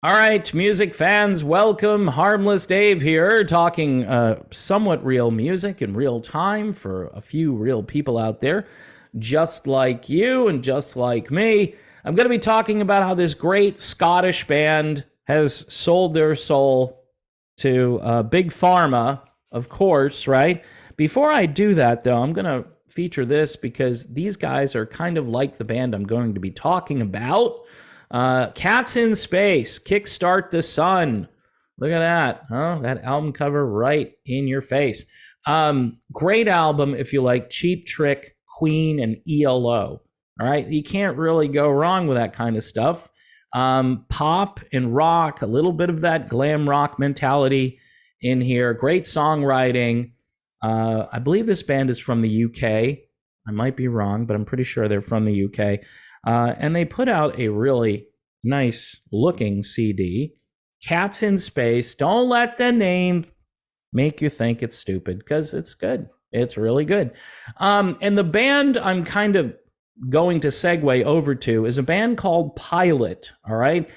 All right, music fans, welcome. Harmless Dave here, talking somewhat real music in real time for a few real people out there, just like you and just like me. I'm going to be talking about how this great Scottish band has sold their soul to Big Pharma, of course, right? Before I do that, though, I'm going to feature this because these guys are kind of like the band I'm going to be talking about. Cats in Space, Kickstart the Sun. Look at that. Huh? That album cover right in your face. Great album if you like Cheap Trick, Queen, and ELO. All right. You can't really go wrong with that kind of stuff. Pop and rock, a little bit of that glam rock mentality in here. Great songwriting. I believe this band is from the UK. I might be wrong, but I'm pretty sure they're from the UK. And they put out a really nice looking CD, Cats in Space. Don't let the name make you think it's stupid, because it's good. It's really good. And the band I'm kind of going to segue over to is a band called Pilot. All right.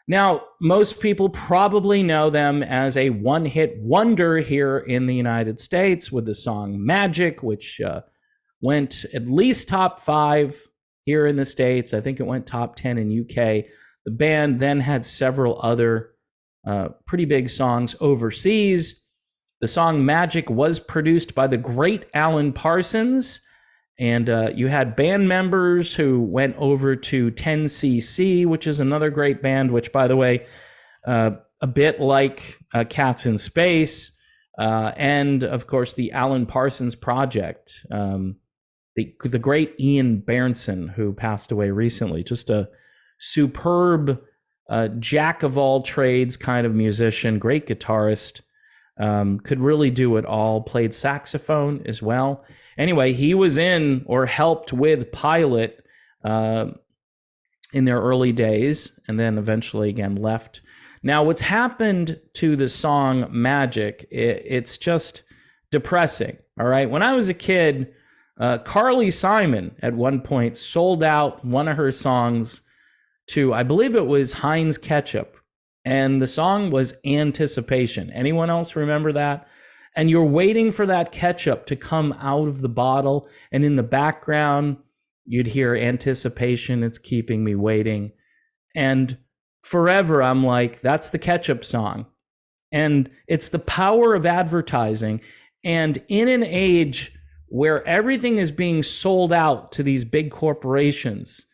Now, most people probably know them as a one-hit wonder here in the United States with the song Magic, which went at least top 5 here in the States. I think it went top 10 in UK. The band then had several other pretty big songs overseas. The song Magic was produced by the great Alan Parsons. And you had band members who went over to 10cc, which is another great band, which, by the way, a bit like Cats in Space. And, of course, the Alan Parsons Project. The great Ian Bairnson, who passed away recently, just a superb jack of all trades kind of musician, great guitarist, could really do it all, played saxophone as well. Anyway, he was in or helped with Pilot in their early days, and then eventually again left. Now, what's happened to the song Magic, it's just depressing, all right? When I was a kid, Carly Simon at one point sold out one of her songs to, I believe it was Heinz Ketchup, and the song was Anticipation. Anyone else remember that? And you're waiting for that ketchup to come out of the bottle, and in the background, you'd hear Anticipation, it's keeping me waiting. And forever, I'm like, that's the ketchup song. And it's the power of advertising. And in an age where everything is being sold out to these big corporations,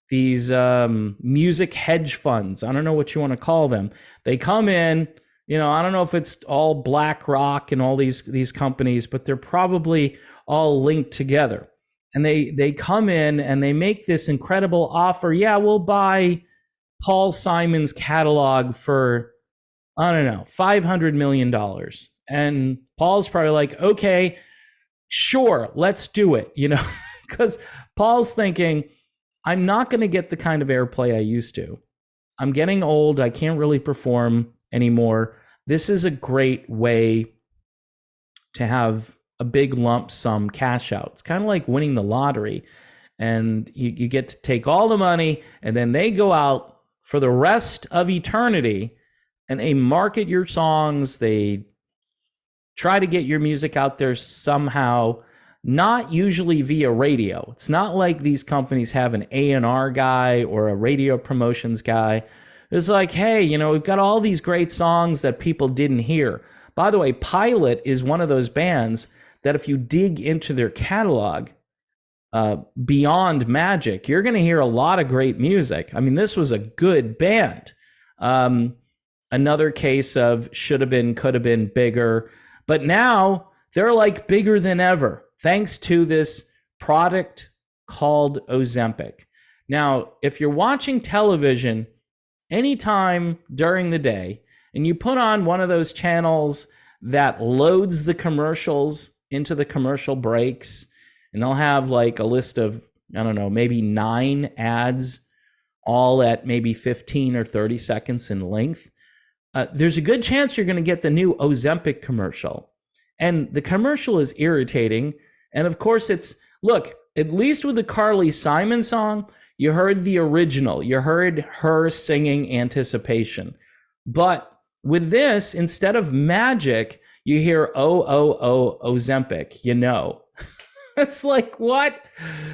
these music hedge funds, I don't know what you want to call them. They come in, I don't know if it's all BlackRock and all these companies, but they're probably all linked together. And they come in and they make this incredible offer. Yeah, we'll buy Paul Simon's catalog for, I don't know, $500 million. And Paul's probably like, okay, sure, let's do it, because Paul's thinking, I'm not going to get the kind of airplay I used to. I'm getting old. I can't really perform anymore. This is a great way to have a big lump sum cash out. It's kind of like winning the lottery, and you get to take all the money, and then they go out for the rest of eternity and they market your songs. They try to get your music out there somehow, not usually via radio. It's not like these companies have an A&R guy or a radio promotions guy. It's like, hey, we've got all these great songs that people didn't hear. By the way, Pilot is one of those bands that if you dig into their catalog, beyond Magic, you're going to hear a lot of great music. I mean, this was a good band. Another case of should have been, could have been bigger. But now they're like bigger than ever, thanks to this product called Ozempic. Now, if you're watching television anytime during the day and you put on one of those channels that loads the commercials into the commercial breaks, and they'll have like a list of, I don't know, maybe 9 ads, all at maybe 15 or 30 seconds in length, there's a good chance you're going to get the new Ozempic commercial. And the commercial is irritating. And of course, look, at least with the Carly Simon song, You heard the original. You heard her singing Anticipation. But with this, instead of magic, you hear Ozempic, you know. It's like, what?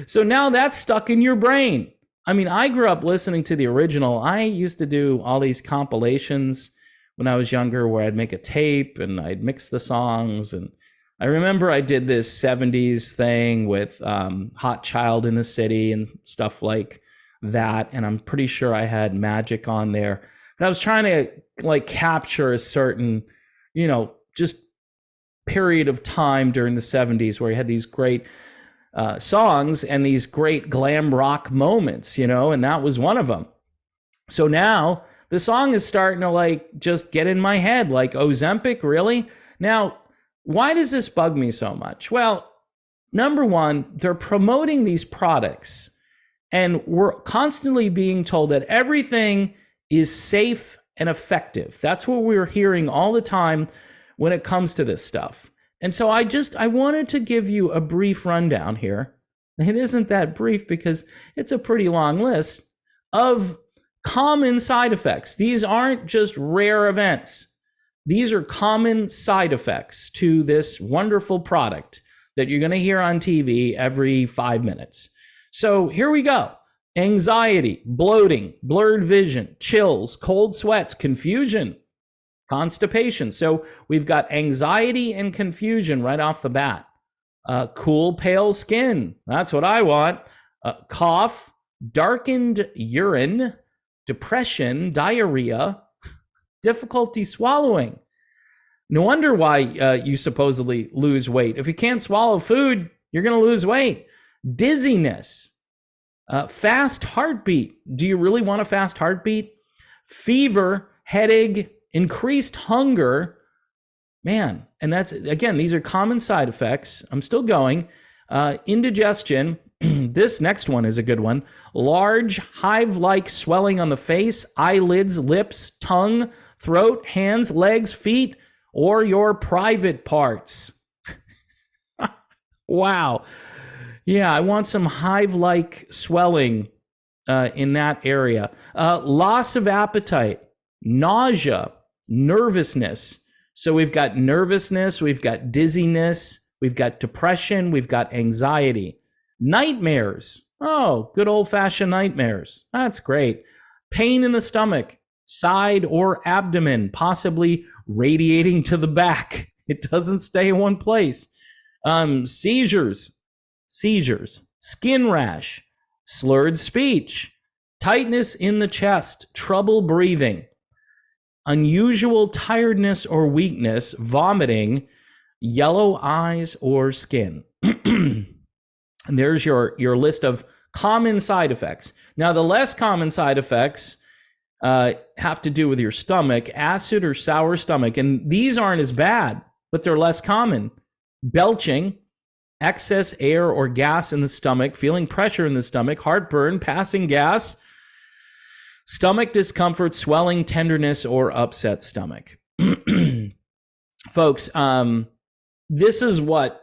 So now that's stuck in your brain. I mean, I grew up listening to the original. I used to do all these compilations when I was younger where I'd make a tape and I'd mix the songs. And I remember I did this 70s thing with Hot Child in the City and stuff like that. And I'm pretty sure I had Magic on there. I was trying to like capture a certain, just period of time during the 70s where you had these great songs and these great glam rock moments, and that was one of them. So now the song is starting to like just get in my head, like Ozempic, really? Now, why does this bug me so much? Well, number one, they're promoting these products and we're constantly being told that everything is safe and effective. That's what we're hearing all the time when it comes to this stuff. And so I wanted to give you a brief rundown here. It isn't that brief because it's a pretty long list of common side effects. These aren't just rare events. These are common side effects to this wonderful product that you're going to hear on TV every 5 minutes. So here we go. Anxiety, bloating, blurred vision, chills, cold sweats, confusion, constipation. So we've got anxiety and confusion right off the bat. Cool, pale skin. That's what I want. Cough, darkened urine, depression, diarrhea, difficulty swallowing. No wonder why you supposedly lose weight. If you can't swallow food, you're going to lose weight. Dizziness. Fast heartbeat. Do you really want a fast heartbeat? Fever, headache, increased hunger. Man, and that's, again, these are common side effects. I'm still going. Indigestion. This next one is a good one. Large, hive-like swelling on the face, eyelids, lips, tongue, throat, hands, legs, feet, or your private parts. Wow. Yeah, I want some hive-like swelling in that area. Loss of appetite, nausea, nervousness. So we've got nervousness, we've got dizziness, we've got depression, we've got anxiety. Nightmares. Oh, good old-fashioned nightmares. That's great. Pain in the stomach, side or abdomen, possibly radiating to the back. It doesn't stay in one place. Seizures, skin rash, slurred speech, tightness in the chest, trouble breathing, unusual tiredness or weakness, vomiting, yellow eyes or skin. And there's your list of common side effects. Now, the less common side effects have to do with your stomach, acid or sour stomach. And these aren't as bad, but they're less common. Belching, excess air or gas in the stomach, feeling pressure in the stomach, heartburn, passing gas, stomach discomfort, swelling, tenderness, or upset stomach. Folks, this is what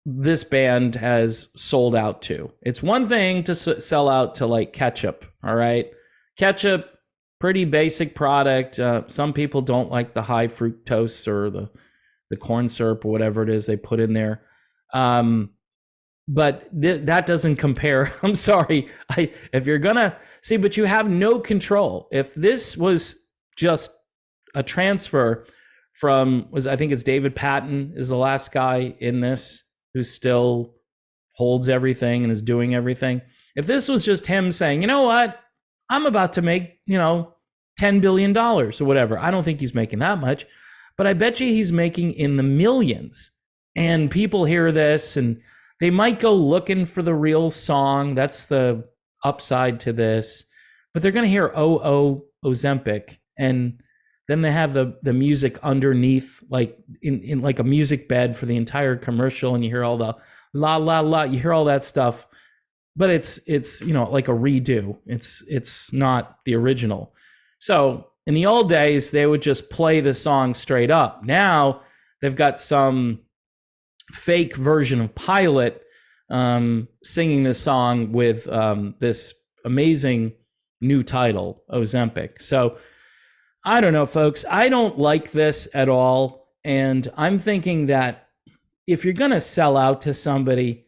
this band has sold out to. It's one thing to sell out to like ketchup, all right? Ketchup, pretty basic product. Some people don't like the high fructose or the corn syrup or whatever it is they put in there. But that doesn't compare. I'm sorry. If you're gonna see, but you have no control. If this was just a transfer from, I think it's David Patton is the last guy in this who still holds everything and is doing everything. If this was just him saying, you know what, I'm about to make, $10 billion or whatever. I don't think he's making that much, but I bet you he's making in the millions. And people hear this and they might go looking for the real song. That's the upside to this. But they're going to hear Ozempic, and then they have the music underneath, like in like a music bed for the entire commercial, and you hear all the la la la, you hear all that stuff. But it's like a redo. It's not the original. So in the old days, they would just play the song straight up. Now they've got some fake version of Pilot singing this song with this amazing new title, Ozempic. So I don't know, folks. I don't like this at all. And I'm thinking that if you're going to sell out to somebody,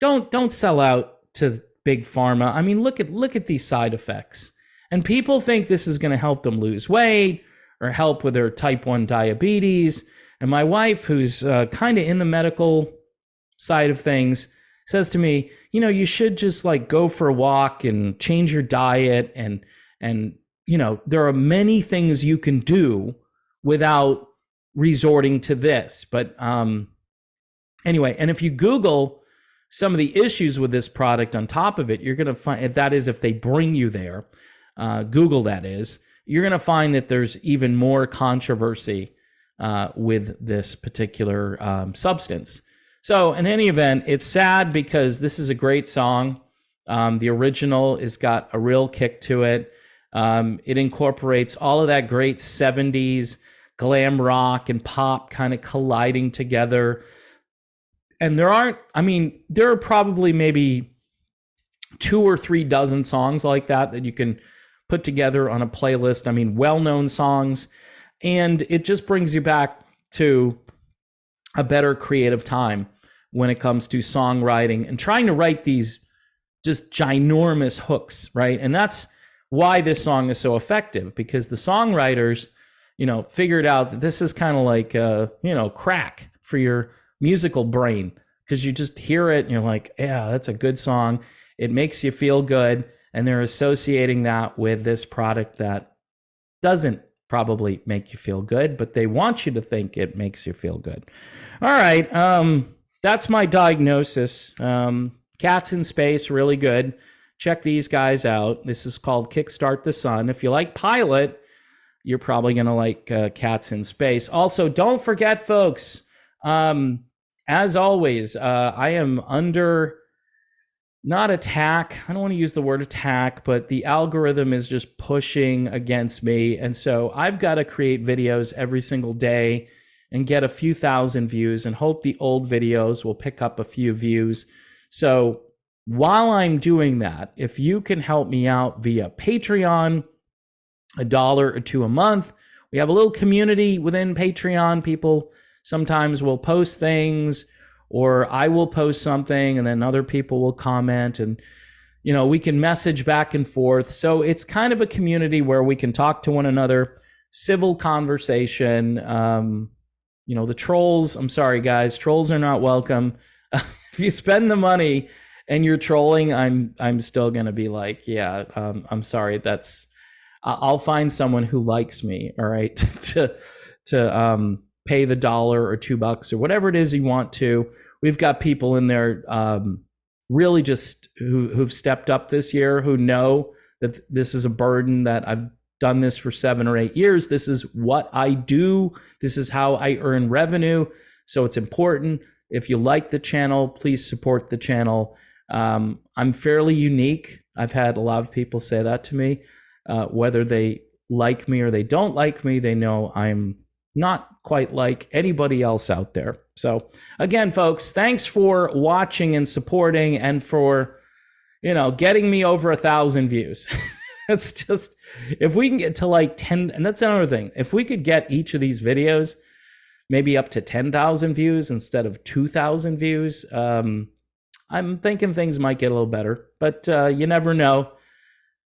don't sell out to big pharma. I mean, look at these side effects. And people think this is going to help them lose weight or help with their type 1 diabetes. And my wife, who's kind of in the medical side of things, says to me, you should just like go for a walk and change your diet. And there are many things you can do without resorting to this. But anyway, and if you Google some of the issues with this product on top of it, you're going to find, that is, if they bring you there, Google that is, you're going to find that there's even more controversy with this particular substance. So in any event, it's sad because this is a great song. The original has got a real kick to it. It incorporates all of that great 70s glam rock and pop kind of colliding together. And there are probably maybe 2 or 3 dozen songs like that you can put together on a playlist. I mean, well-known songs. And it just brings you back to a better creative time when it comes to songwriting and trying to write these just ginormous hooks, right? And that's why this song is so effective, because the songwriters, figured out that this is kind of like, crack for your musical brain, because you just hear it and you're like, yeah, that's a good song. It makes you feel good. And they're associating that with this product that doesn't probably make you feel good, but they want you to think it makes you feel good. All right. That's my diagnosis. Cats in Space, really good. Check these guys out. This is called Kickstart the Sun. If you like Pilot, you're probably going to like Cats in Space. Also, don't forget, folks, as always, I am under, not attack. I don't want to use the word attack, but the algorithm is just pushing against me. And so I've got to create videos every single day and get a few thousand views and hope the old videos will pick up a few views. So while I'm doing that, if you can help me out via Patreon, $1 or $2 a month, we have a little community within Patreon. People sometimes will post things, or I will post something and then other people will comment, and we can message back and forth. So it's kind of a community where we can talk to one another, civil conversation. The trolls, I'm sorry guys, trolls are not welcome. If you spend the money and you're trolling, I'm still going to be like, yeah, I'm sorry. I'll find someone who likes me, all right, to pay the $1 or $2 or whatever it is you want to. We've got people in there really just who've stepped up this year, who know that this is a burden, that I've done this for 7 or 8 years. This is what I do. This is how I earn revenue. So it's important. If you like the channel, please support the channel. I'm fairly unique. I've had a lot of people say that to me. Whether they like me or they don't like me, they know I'm not quite like anybody else out there. So again, folks, thanks for watching and supporting, and for, getting me over 1,000 views. It's just, if we can get to like 10, and that's another thing, if we could get each of these videos maybe up to 10,000 views instead of 2,000 views, I'm thinking things might get a little better, but you never know.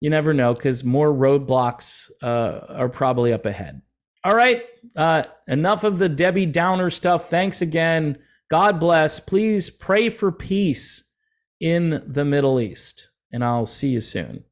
You never know, because more roadblocks are probably up ahead. All right, enough of the Debbie Downer stuff. Thanks again. God bless. Please pray for peace in the Middle East, and I'll see you soon.